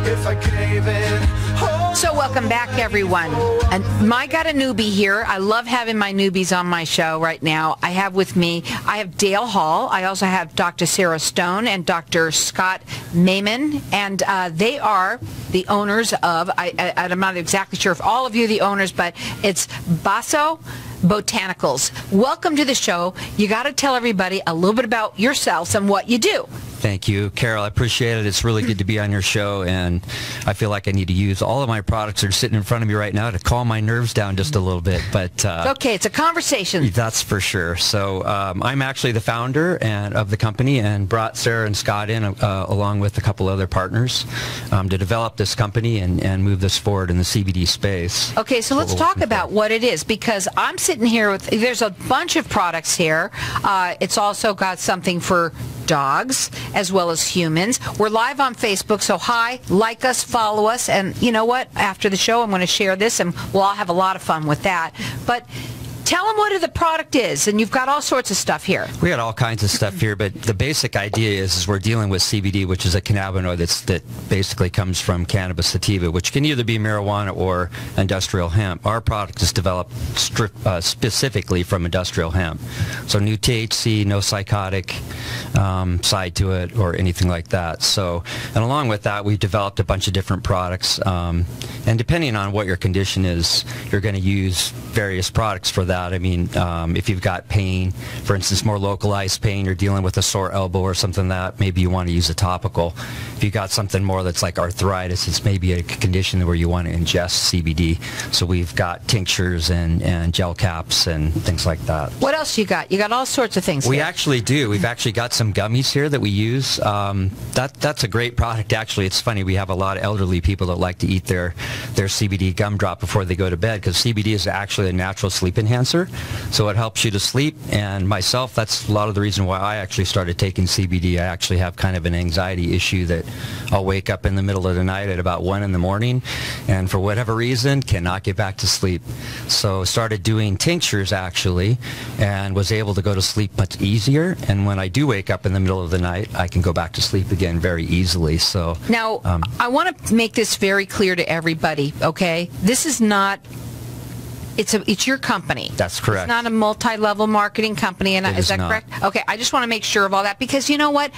if I gave it. So welcome back, everyone. And I got a newbie here. I love having my newbies on my show right now. I have with me, I have Dale Hall. I also have Dr. Sarah Stone and Dr. Scott Mayman. And they are the owners of, I'm not exactly sure if all of you are the owners, but it's Basso Botanicals. Welcome to the show. You got to tell everybody a little bit about yourselves and what you do. Thank you, Carol. I appreciate it. It's really good to be on your show, and I feel like I need to use all of my products that are sitting in front of me right now to calm my nerves down just a little bit. But okay, it's a conversation. That's for sure. So I'm actually the founder of the company, and brought Sarah and Scott in along with a couple other partners to develop this company and move this forward in the CBD space. Okay, so let's talk about what it is, because I'm sitting here with, there's a bunch of products here. It's also got something for dogs as well as humans. We're live on Facebook, so hi, like us, follow us, and you know what? After the show, I'm going to share this, and we'll all have a lot of fun with that. But tell them what the product is, and you've got all sorts of stuff here. We got all kinds of stuff here, but the basic idea is we're dealing with CBD, which is a cannabinoid that basically comes from cannabis sativa, which can either be marijuana or industrial hemp. Our product is developed specifically from industrial hemp. So no THC, no psychotic side to it or anything like that. So, and along with that, we've developed a bunch of different products. And depending on what your condition is, you're going to use various products for that. I mean, if you've got pain, for instance, more localized pain, you're dealing with a sore elbow or something that maybe you want to use a topical. If you got something more that's like arthritis, it's maybe a condition where you want to ingest CBD. So we've got tinctures and gel caps and things like that. What else you got? You got all sorts of things. We here. actually do. We've actually got some gummies here that we use. That's a great product, actually. It's funny, we have a lot of elderly people that like to eat their CBD gumdrop before they go to bed, because CBD is actually a natural sleep enhancer. So it helps you to sleep, and myself, that's a lot of the reason why I actually started taking CBD. I actually have kind of an anxiety issue that I'll wake up in the middle of the night at about 1 in the morning, and for whatever reason, cannot get back to sleep. So started doing tinctures, actually, and was able to go to sleep much easier. And when I do wake up in the middle of the night, I can go back to sleep again very easily. So now, I want to make this very clear to everybody, okay? This is not... It's your company. That's correct. It's not a multi-level marketing company, and is that correct? Okay, I just want to make sure of all that, because you know what?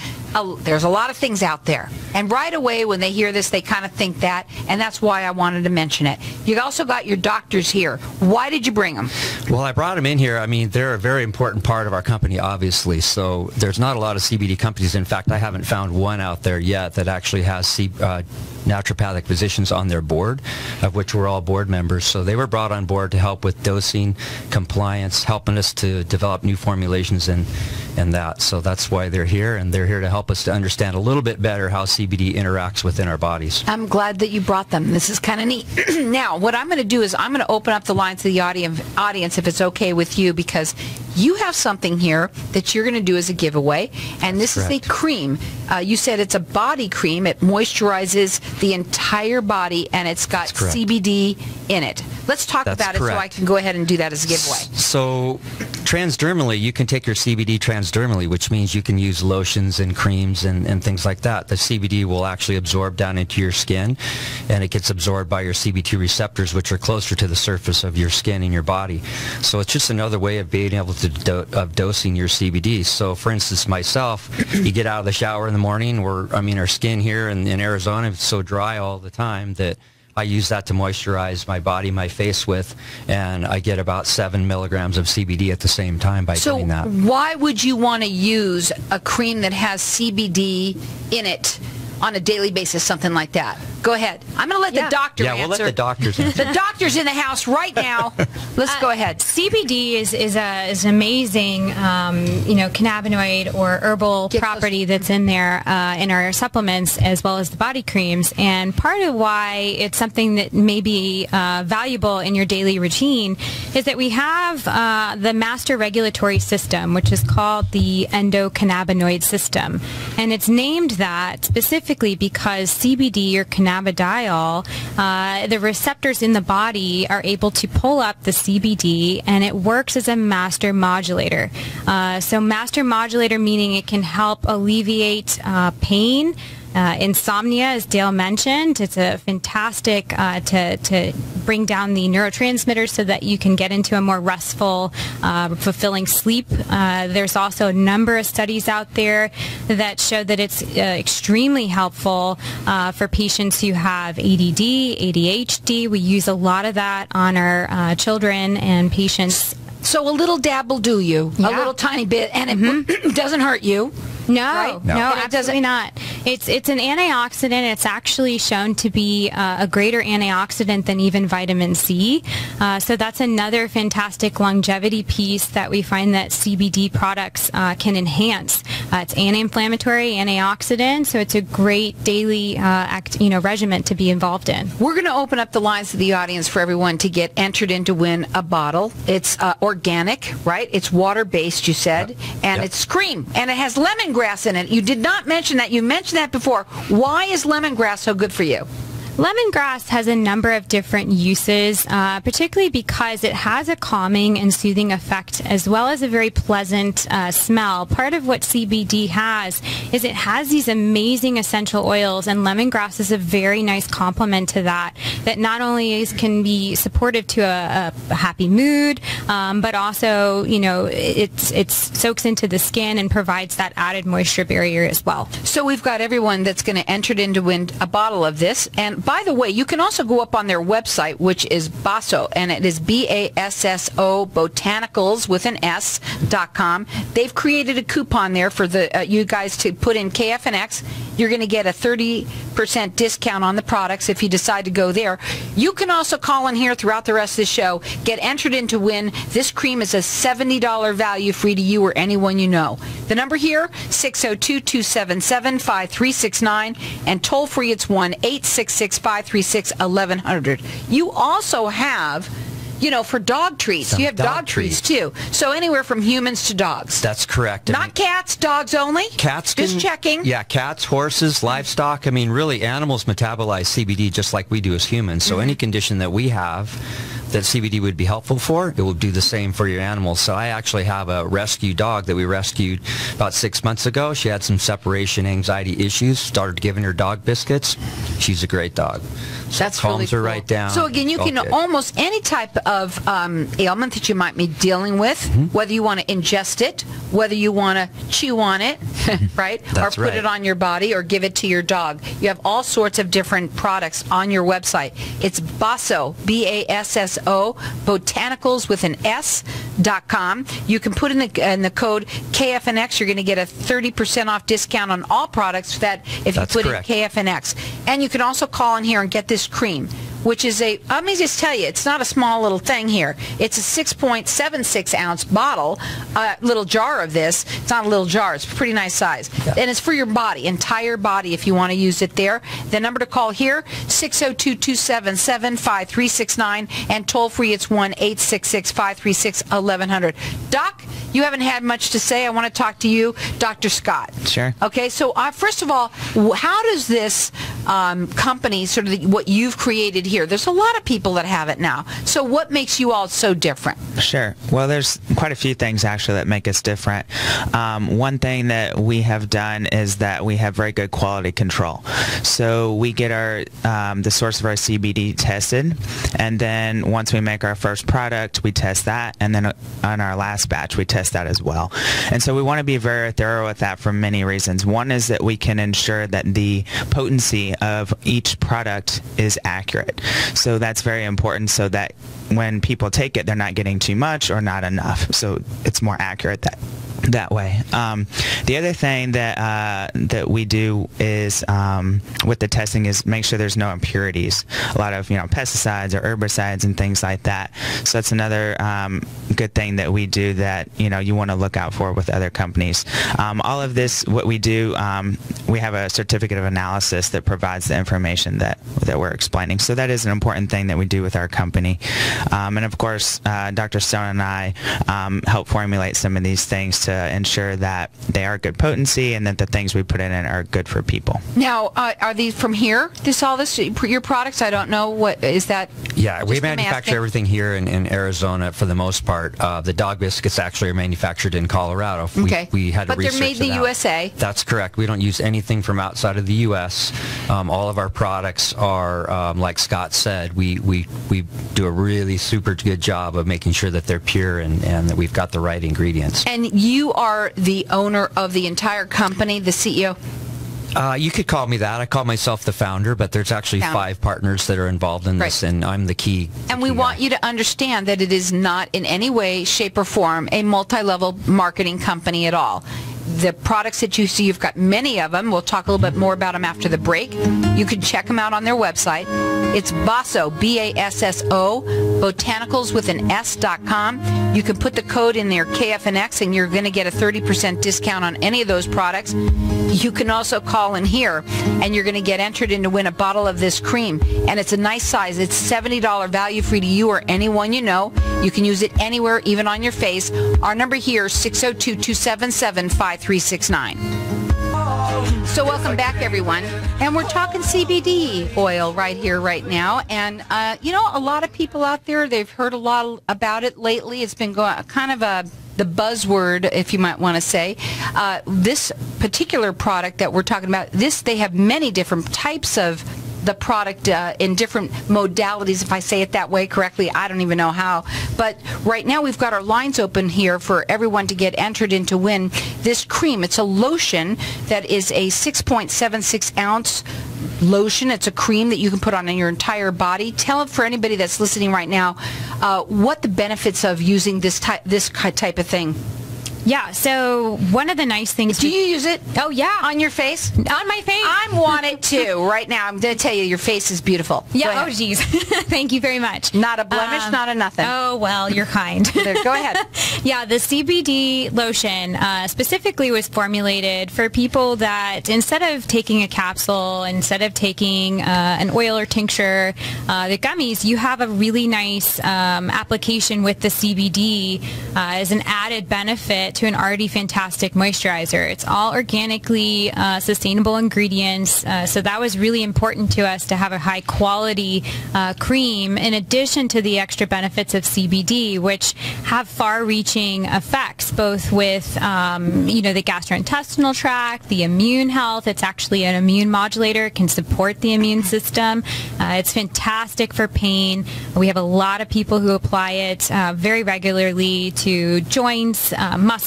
There's a lot of things out there, and right away when they hear this, they kind of think that, and that's why I wanted to mention it. You also got your doctors here. Why did you bring them? Well, I brought them in here. I mean, they're a very important part of our company, obviously. So there's not a lot of CBD companies. In fact, I haven't found one out there yet that actually has naturopathic physicians on their board, of which we're all board members. So they were brought on board to help with dosing, compliance, helping us to develop new formulations and that. So that's why they're here, and they're here to help us to understand a little bit better how CBD interacts within our bodies. I'm glad that you brought them. This is kind of neat. Now, what I'm going to do is I'm going to open up the lines to the audience, if it's okay with you, because you have something here that you're going to do as a giveaway, and this is a cream. You said it's a body cream. It moisturizes the entire body, and it's got CBD in it. Let's talk about it so I can go ahead and do that as a giveaway. So transdermally, you can take your CBD transdermally, which means you can use lotions and creams and things like that. The CBD will actually absorb down into your skin, and it gets absorbed by your CB2 receptors, which are closer to the surface of your skin and your body. So it's just another way of being able to dosing your CBD. So for instance, myself, you get out of the shower in the morning, our skin here in Arizona is so dry all the time that I use that to moisturize my body, my face with, and I get about 7 milligrams of CBD at the same time by doing that. So why would you want to use a cream that has CBD in it on a daily basis, something like that? Go ahead. I'm going to let the doctor answer. We'll let the doctors answer. The doctor's in the house right now. Let's go ahead. CBD is an amazing, cannabinoid or herbal property that's in there in our supplements as well as the body creams. And part of why it's something that may be valuable in your daily routine is that we have the master regulatory system, which is called the endocannabinoid system. And it's named that specifically because CBD or cannabidiol, the receptors in the body are able to pull up the CBD, and it works as a master modulator. So master modulator meaning it can help alleviate pain, insomnia, as Dale mentioned. It's a fantastic to bring down the neurotransmitters so that you can get into a more restful, fulfilling sleep. There's also a number of studies out there that show that it's extremely helpful for patients who have ADD, ADHD. We use a lot of that on our children and patients. So a little dab will do you, a little tiny bit, and it doesn't hurt you. No, right? no, absolutely not. It's an antioxidant. It's actually shown to be a greater antioxidant than even vitamin C. So that's another fantastic longevity piece that we find that CBD products can enhance. It's anti-inflammatory, antioxidant, so it's a great daily regimen to be involved in. We're going to open up the lines of the audience for everyone to get entered in to win a bottle. It's organic, right? It's water-based, you said, and it's cream, and it has lemongrass in it. You did not mention that. You mentioned that before. Why is lemongrass so good for you? Lemongrass has a number of different uses, particularly because it has a calming and soothing effect as well as a very pleasant smell. Part of what CBD has is it has these amazing essential oils, and lemongrass is a very nice complement to that not only can be supportive to a happy mood, but also, it soaks into the skin and provides that added moisture barrier as well. So we've got everyone that's going to enter in to win a bottle of this. And by the way, you can also go up on their website, which is Basso, and it is Basso Botanicals with an S.com. They've created a coupon there for you guys to put in KFNX. You're going to get a 30% discount on the products if you decide to go there. You can also call in here throughout the rest of the show, get entered in to win. This cream is a $70 value free to you or anyone you know. The number here, 602-277-5369, and toll free it's 1-866-536-1100. You also have, for dog treats. You have dog treats too. So anywhere from humans to dogs. That's correct. Not cats, dogs only? Cats Just checking. Yeah, cats, horses, livestock. I mean, really, animals metabolize CBD just like we do as humans. So any condition that we have that CBD would be helpful for, it will do the same for your animals. So I actually have a rescue dog that we rescued about 6 months ago. She had some separation anxiety issues, started giving her dog biscuits. She's a great dog. So That's calms really her cool. right down. So again, you can almost any type of ailment that you might be dealing with, whether you want to ingest it, whether you want to chew on it, right? That's or put it on your body or give it to your dog. You have all sorts of different products on your website. It's Basso, B-A-S-S-O, Botanicals with an S.com. You can put in the code KFNX. You're going to get a 30% off discount on all products that if you put in KFNX. And you can also call in here and get this cream, which is let me just tell you, it's not a small little thing here. It's a 6.76 ounce bottle, little jar of this. It's not a little jar. It's a pretty nice size. Yeah. And it's for your body, entire body, if you want to use it there. The number to call here, 602-277-5369, and toll free, it's 1-866-536-1100. Doc, you haven't had much to say. I want to talk to you, Dr. Scott. Sure. Okay, so first of all, how does this company, sort of what you've created here, there's a lot of people that have it now. So what makes you all so different? Sure. Well, there's quite a few things actually that make us different. One thing that we have done is that we have very good quality control. So we get the source of our CBD tested, and then once we make our first product, we test that, and then on our last batch, we test that as well. And so we want to be very thorough with that for many reasons. One is that we can ensure that the potency of each product is accurate. So that's very important, so that when people take it, they're not getting too much or not enough. So it's more accurate that way. The other thing that we do is with the testing is make sure there's no impurities. A lot of pesticides or herbicides and things like that. So that's another good thing that we do that you want to look out for with other companies. All of this, what we do, we have a certificate of analysis that provides the information that we're explaining. So that is an important thing that we do with our company. And of course, Dr. Stone and I help formulate some of these things to to ensure that they are good potency and that the things we put in it are good for people. Now, are these from here? Your products? I don't know. What is that? Yeah, we manufacture everything here in Arizona for the most part. The dog biscuits actually are manufactured in Colorado. Okay. We had to research but they're made in the USA. That's correct. We don't use anything from outside of the U.S. All of our products are, like Scott said, we do a really super good job of making sure that they're pure and that we've got the right ingredients. And you are the owner of the entire company, the CEO? You could call me that. I call myself the founder, but there's actually 5 partners that are involved in this, and I'm the key. And we want you to understand that it is not in any way, shape, or form a multi-level marketing company at all. The products that you see, you've got many of them. We'll talk a little bit more about them after the break. You can check them out on their website. It's Basso, B-A-S-S-O, Botanicals with an S.com. You can put the code in there, KFNX, and you're going to get a 30% discount on any of those products. You can also call in here, and you're going to get entered in to win a bottle of this cream. And it's a nice size. It's $70 value free to you or anyone you know. You can use it anywhere, even on your face. Our number here is 602-277-5369. So welcome back, everyone. And we're talking CBD oil right here, right now. And, a lot of people out there, they've heard a lot about it lately. It's been going kind of the buzzword, if you might want to say. This particular product that we're talking about, they have many different types of the product in different modalities, if I say it that way correctly. I don't even know how. But right now we've got our lines open here for everyone to get entered in to win this cream. It's a lotion that is a 6.76 ounce lotion. It's a cream that you can put on your entire body. Tell it for anybody that's listening right now what the benefits of using this type of thing. Yeah, so one of the nice things... Do you use it? Oh, yeah. On your face? On my face. I want it too. Right now, I'm going to tell you, your face is beautiful. Yeah, oh, geez. Thank you very much. Not a blemish, not a nothing. Oh, well, you're kind. Go ahead. Yeah, the CBD lotion specifically was formulated for people that instead of taking a capsule, instead of taking an oil or tincture, the gummies, you have a really nice application with the CBD as an added benefit to an already fantastic moisturizer. It's all organically sustainable ingredients, so that was really important to us to have a high quality cream in addition to the extra benefits of CBD, which have far-reaching effects both with the gastrointestinal tract, the immune health. It's actually an immune modulator. It can support the immune system. It's fantastic for pain. We have a lot of people who apply it very regularly to joints, muscles.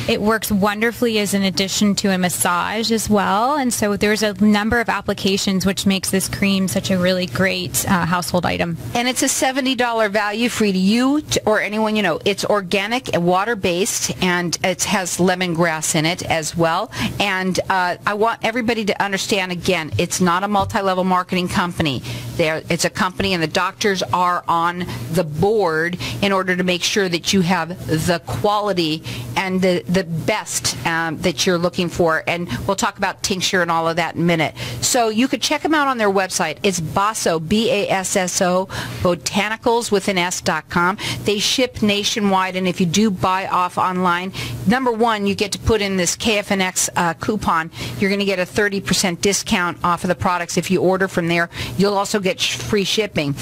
It works wonderfully as an addition to a massage as well, and so there's a number of applications which makes this cream such a really great household item. And it's a $70 value free to you or anyone you know. It's organic and water-based, and it has lemongrass in it as well. And I want everybody to understand, again, it's not a multi-level marketing company. It's a company, and the doctors are on the board in order to make sure that you have the quality and the best that you're looking for. And we'll talk about tincture and all of that in a minute. So you could check them out on their website. It's Basso, B-A-S-S-O, Botanicals with an S.com. They ship nationwide, and if you do buy off online, number one, you get to put in this KFNX coupon. You're going to get a 30% discount off of the products if you order from there. You'll also get free shipping.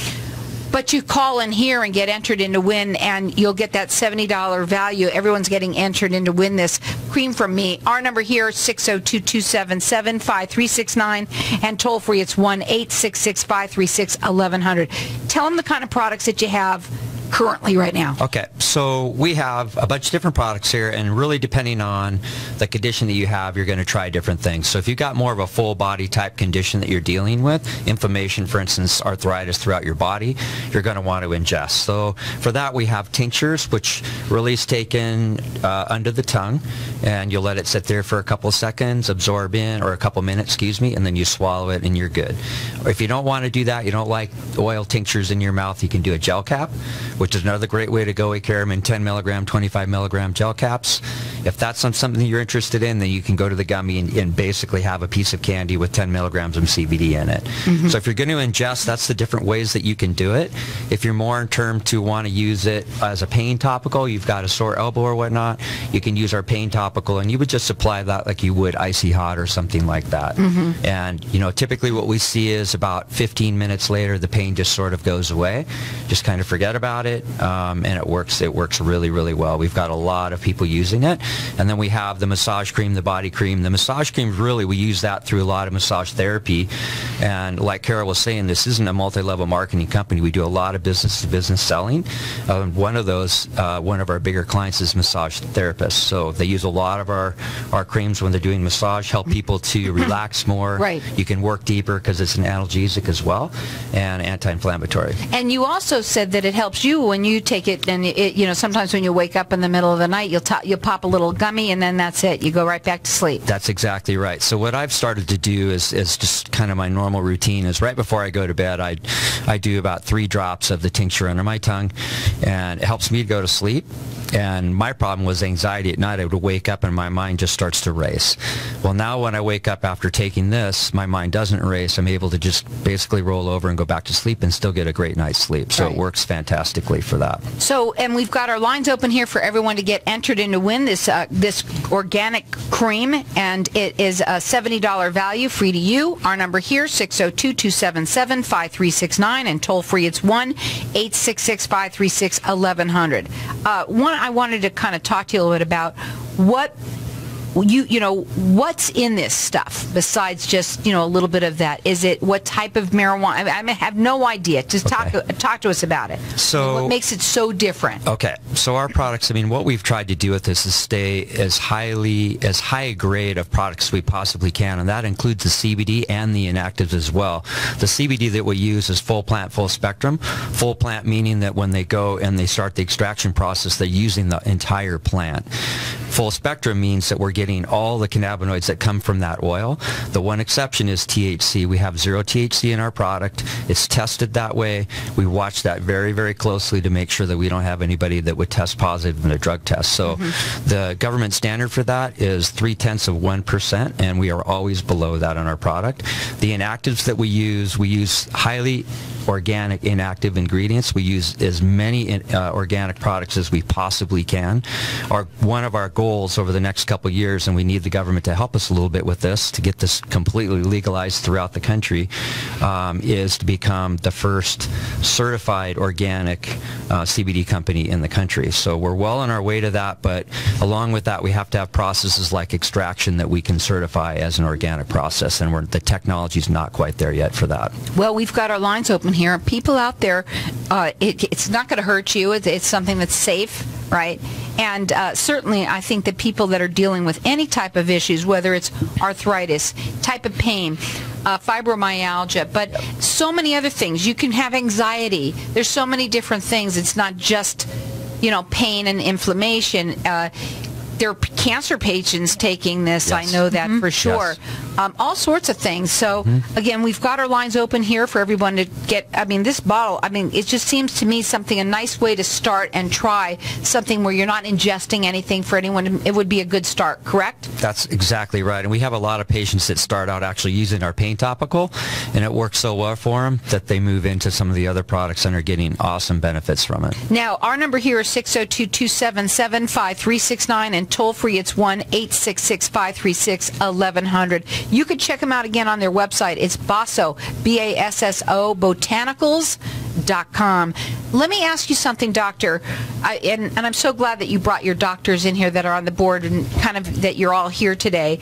But you call in here and get entered in to win, and you'll get that $70 value. Everyone's getting entered in to win this cream from me. Our number here is 602-277-5369, and toll free it's 1-866-536-1100. Tell them the kind of products that you have currently right now. Okay, so we have a bunch of different products here, and really depending on the condition that you have, you're going to try different things. So if you've got more of a full body type condition that you're dealing with, inflammation, for instance, arthritis throughout your body, you're going to want to ingest. So for that, we have tinctures, which release taken under the tongue, and you'll let it sit there for a couple of seconds, absorb in, or a couple minutes, excuse me, and then you swallow it and you're good. Or if you don't want to do that, you don't like oil tinctures in your mouth, you can do a gel cap, which is another great way to go. We carry them in 10 milligram, 25 milligram gel caps. If that's something you're interested in, then you can go to the gummy and basically have a piece of candy with 10 milligrams of CBD in it. So if you're going to ingest, that's the different ways that you can do it. If you're more in term to want to use it as a pain topical, you've got a sore elbow or whatnot, you can use our pain topical, and you would just apply that like you would icy hot or something like that. And typically what we see is about 15 minutes later the pain just sort of goes away. Just kind of forget about it, and it works really, really well. We've got a lot of people using it. And then we have the massage cream, the body cream. The massage cream, really, we use that through a lot of massage therapy. And like Carol was saying, this isn't a multi-level marketing company. We do a lot of business-to-business selling. One of those, one of our bigger clients is massage therapists. So they use a lot of our creams when they're doing massage, help people to relax more. Right. You can work deeper because it's an analgesic as well, and anti-inflammatory. And you also said that it helps you when you take it, and sometimes when you wake up in the middle of the night, you'll pop a little gummy, and then that's it. You go right back to sleep. That's exactly right. So what I've started to do is just kind of my normal routine is right before I go to bed, I do about 3 drops of the tincture under my tongue, and it helps me to go to sleep. And my problem was anxiety at night. I would wake up and my mind just starts to race. Well, now when I wake up after taking this, my mind doesn't race. I'm able to just basically roll over and go back to sleep and still get a great night's sleep. So It works fantastically for that. So, and we've got our lines open here for everyone to get entered in to win this organic cream, and it is a $70 value, free to you. Our number here, 602-277-5369, and toll free it's 1-866-536-1100. I wanted to kind of talk to you a little bit about what's in this stuff besides just a little bit of that. Is it what type of marijuana? I have no idea. Just talk to us about it. So what makes it so different? Okay, so our products. What we've tried to do with this is stay as high a grade of products as we possibly can, and that includes the CBD and the inactives as well. The CBD that we use is full plant, full spectrum. Full plant meaning that when they go and they start the extraction process, they're using the entire plant. Full spectrum means that we're getting all the cannabinoids that come from that oil. The one exception is THC. We have 0 THC in our product. It's tested that way. We watch that very, very closely to make sure that we don't have anybody that would test positive in a drug test. So the government standard for that is 0.3%, and we are always below that on our product. The inactives that we use highly organic inactive ingredients. We use as many organic products as we possibly can. One of our goals over the next couple of years, and we need the government to help us a little bit with this to get this completely legalized throughout the country, is to become the first certified organic CBD company in the country. So we're well on our way to that, but along with that we have to have processes like extraction that we can certify as an organic process, and the technology's not quite there yet for that. Well, we've got our lines open here. People out there, it's not going to hurt you. It's something that's safe, right? And certainly I think that people that are dealing with any type of issues, whether it's arthritis, type of pain, fibromyalgia, but so many other things. You can have anxiety. There's so many different things. It's not just, pain and inflammation. There are cancer patients taking this. Yes. I know that for sure. Yes. All sorts of things. So, again, we've got our lines open here for everyone to get, this bottle, it just seems to me a nice way to start and try something where you're not ingesting anything for anyone. It would be a good start, correct? That's exactly right. And we have a lot of patients that start out actually using our pain topical, and it works so well for them that they move into some of the other products and are getting awesome benefits from it. Now, our number here is 602-277-5369, and toll free it's 1-866-536-1100. You could check them out again on their website. It's Basso, B-A-S-S-O, Botanicals.com. Let me ask you something, Doctor, and I'm so glad that you brought your doctors in here that are on the board and kind of that you're all here today.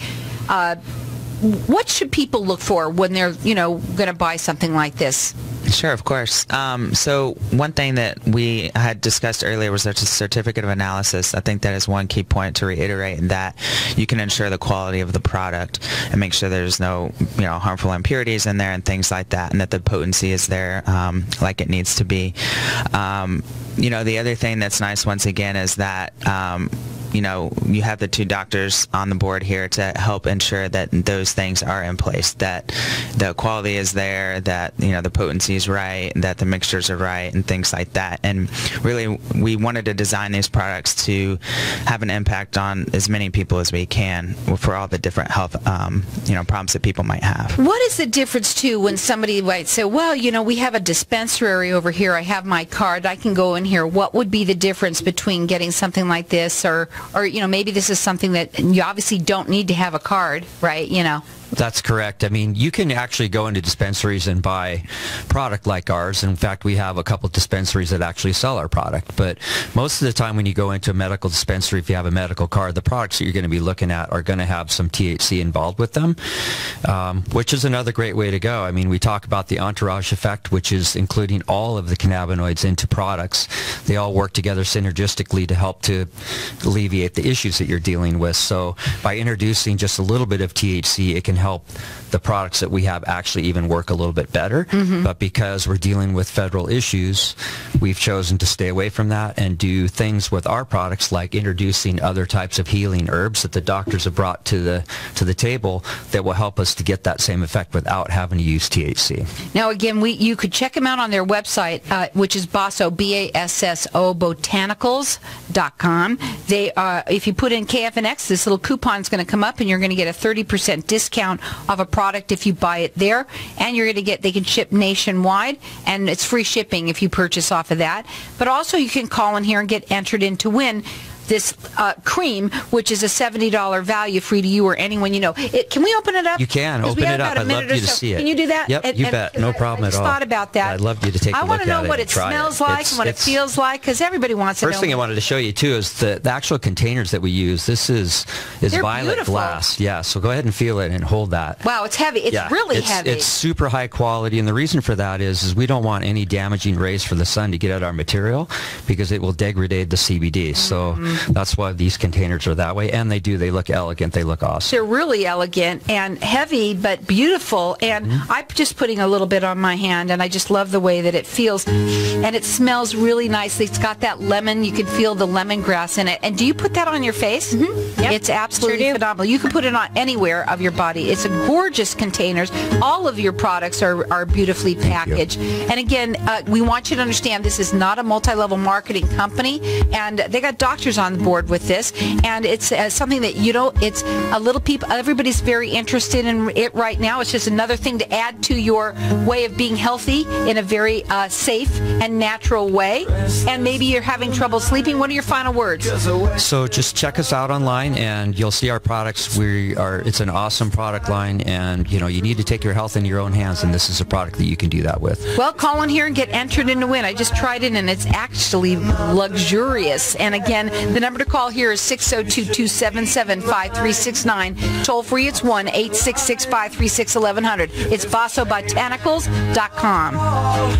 What should people look for when they're, going to buy something like this? Sure, of course. So one thing that we had discussed earlier was there's a certificate of analysis. I think that is one key point to reiterate, in that you can ensure the quality of the product and make sure there's no harmful impurities in there and things like that, and that the potency is there like it needs to be. The other thing that's nice, once again, is that you have the two doctors on the board here to help ensure that those things are in place, that the quality is there, that the potency is right, that the mixtures are right, and things like that. And really, we wanted to design these products to have an impact on as many people as we can for all the different health problems that people might have. What is the difference too when somebody might say, well, we have a dispensary over here, I have my card, I can go in here? What would be the difference between getting something like this or maybe this is something that you obviously don't need to have a card, right? That's correct. I mean, you can actually go into dispensaries and buy product like ours. In fact, we have a couple dispensaries that actually sell our product. But most of the time when you go into a medical dispensary, if you have a medical card, the products that you're going to be looking at are going to have some THC involved with them, which is another great way to go. I mean, we talk about the entourage effect, which is including all of the cannabinoids into products. They all work together synergistically to help to alleviate the issues that you're dealing with. So by introducing just a little bit of THC, it can help the products that we have actually even work a little bit better. But because we're dealing with federal issues, we've chosen to stay away from that and do things with our products like introducing other types of healing herbs that the doctors have brought to the table that will help us to get that same effect without having to use THC. Now again, you could check them out on their website, which is Basso, Basso Botanicals.com. If you put in KFNX, this little coupon is going to come up and you're going to get a 30% discount of a product if you buy it there, and you're going to they can ship nationwide, and it's free shipping if you purchase off of that. But also you can call in here and get entered in to win this cream, which is a $70 value, free to you or anyone you know. Can we open it up? You can open it up. I'd love you to see it. Can you do that? Yep, you bet. No problem at all. I just thought about that. I'd love you to take a look at it. I want to know what it smells like and what it feels like, because everybody wants to know. First thing I wanted to show you too is the actual containers that we use. This is violet beautiful. glass. Yeah, so go ahead and feel it and hold that. Wow, it's heavy. It's really heavy. It's super high quality, and the reason for that is we don't want any damaging rays from the sun to get at our material because it will degrade the CBD. So that's why these containers are that way, and they look elegant, they look awesome. They're really elegant and heavy but beautiful, and I'm just putting a little bit on my hand, and I just love the way that it feels, and it smells really nicely. It's got that lemon, you can feel the lemongrass in it. And do you put that on your face? Yep. It's absolutely phenomenal. You can put it on anywhere of your body. It's a gorgeous containers. All of your products are beautifully packaged. And again, we want you to understand this is not a multi-level marketing company, and they got doctors on board with this. And it's something that it's a little people, everybody's very interested in it right now. It's just another thing to add to your way of being healthy in a very safe and natural way. And maybe you're having trouble sleeping. What are your final words? So just check us out online and you'll see our products. It's an awesome product line, and you need to take your health in your own hands, and this is a product that you can do that with. Well, call in here and get entered in to win. I just tried it and it's actually luxurious. And again, the number to call here is 602-277-5369. Toll free, it's 1-866-536-1100. It's BassoBotanicals.com.